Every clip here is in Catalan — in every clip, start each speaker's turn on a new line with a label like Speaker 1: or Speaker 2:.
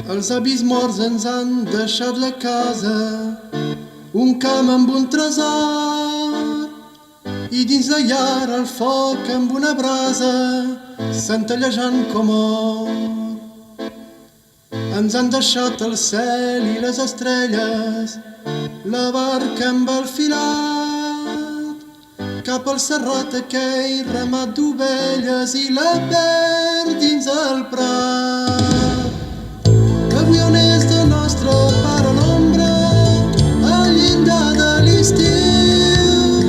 Speaker 1: Els avis morts ens han deixat la casa, un camp amb un tresor, i dins la llar el foc amb una brasa, centellejant com or. Ens han deixat el cel i les estrelles, la barca amb el filat, cap al serrat aquell ramat d'ovelles i la verd dins el prat. Avui on és de nostre pare l'ombra, al llindar de l'estiu,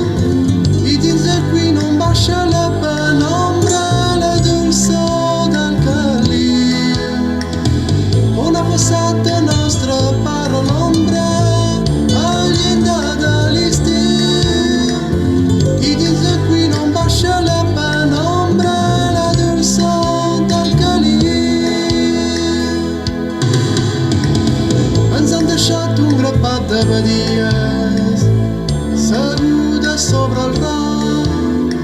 Speaker 1: i dins el cuina on baixa la penombra, la dolçor del caliu. On ha passat de nostre pare l'ombra, al llindar de l'estiu, i dins el cuina on baixa la penombra, la dolçor del caliu. Ens han deixat un grapat de badies, segudes sobre el roc,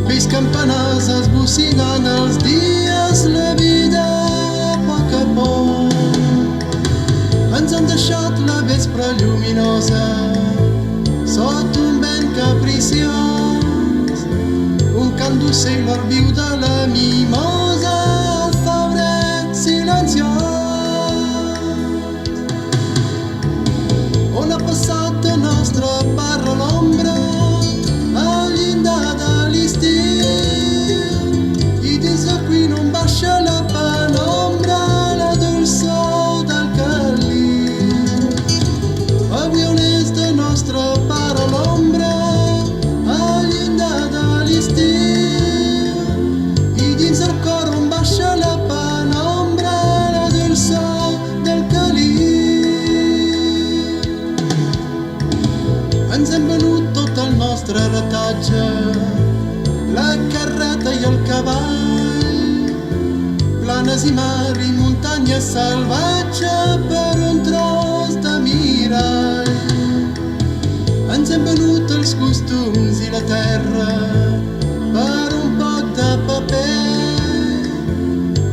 Speaker 1: vells campanars esbocinant els dies, la vida a poc a poc. Ens han deixat la vespre lluminosa, sota un vent capriciós, un cant d'ocell l'or viu de la mimosa, el febrer silenciós. On ha passat de nostre pare l'ombra, al llindar de l'estiu, i dins el cuina on baixa la penombra, la dolçor del caliu. Avui on és de nostre pare l'ombra, al llindar de l'estiu, i dins el cor on baixa la penombra, la dolçor del caliu. Ens hem venut tot el nostre heretatge, la carreta i el cavall, planes i mar i muntanya salvatge per un tros de mirall. Ens hem venut els costums i la terra per un poc de paper,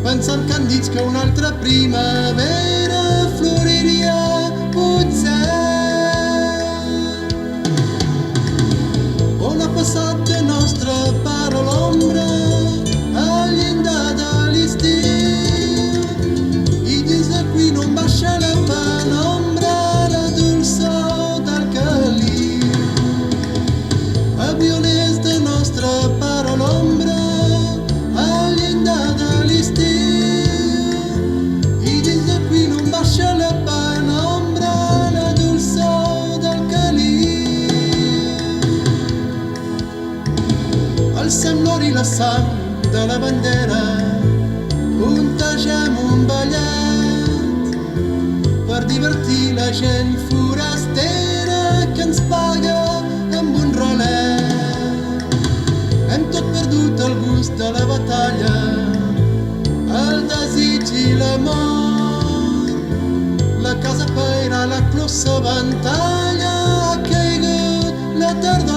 Speaker 1: pensant càndids que una altra primavera floriria potser. On ha passat de nostre pare l'ombra, al llindar de l'estiu, i dins la cuina on baixa la penombra, la dolçor del caliu. Avui on és de nostre pare l'ombra, al llindar de l'estiu, i dins la cuina on baixa la penombra, la dolçor del caliu. Alcem l'or i la sang de la bandera, puntegem un ballet per divertir la gent forastera que ens paga amb un relet. Hem tot perdut el gust de la batalla, el desig i l'amor, la casa paira, la closa ventalla, ha caigut la tardor.